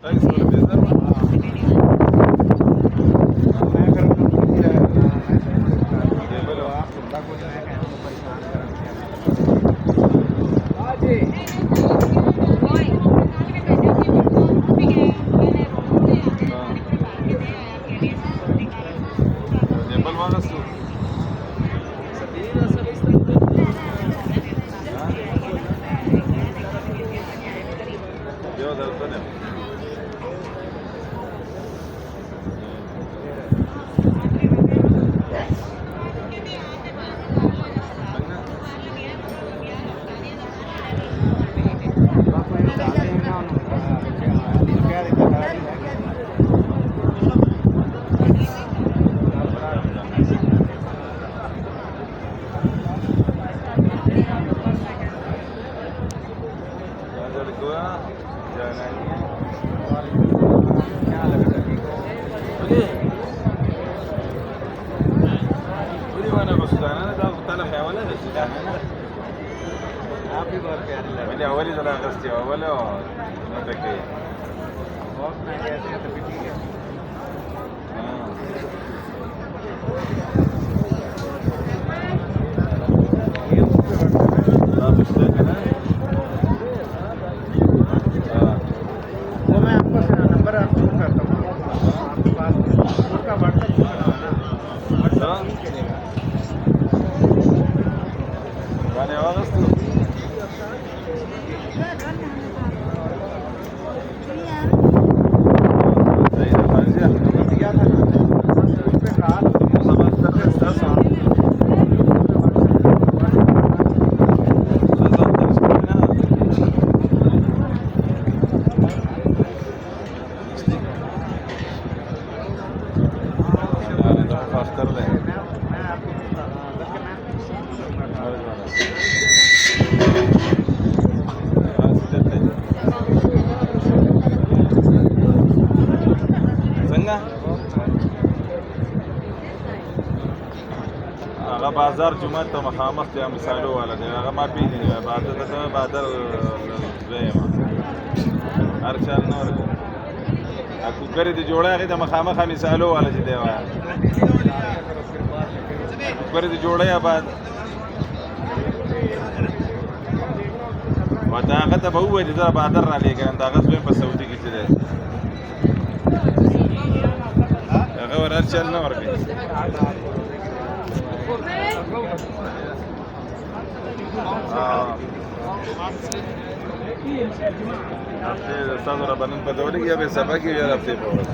Thanks for the visit. Jebel mana tu? Yo, dah betul. Ada dua jalannya. Budi mana bosudana? Dah utara hewan ada sih dah. आप ही बार प्यारी लगा मैंने अवली जरा अगस्त अवल और नटक के बहुत मैं कैसे तो भी ठीक है हां आप इसलिए है ना वो मैं आपको नंबर आपको करता हूं आपके पास उसका व्हाट्सएप बनाओ ना व्हाट्सएप नहीं चलेगा गाने अगस्त هغه بازار جمعه ته مخامخ ته مثالو والا دی هغه ما پیژنې بازار زېما هر چا نور اكو کری ته جوړه هغه د مخامخ مثالو والا چې دی وای کری ته جوړه یا بعد وته هغه ته به وای چې دا بازار را لګان دا هغه په سعودي کې چې دی هغه ورار چل نه ورګي هفته استاد را بنن په ډول کې یا به سبا کې یا هفته په ورځ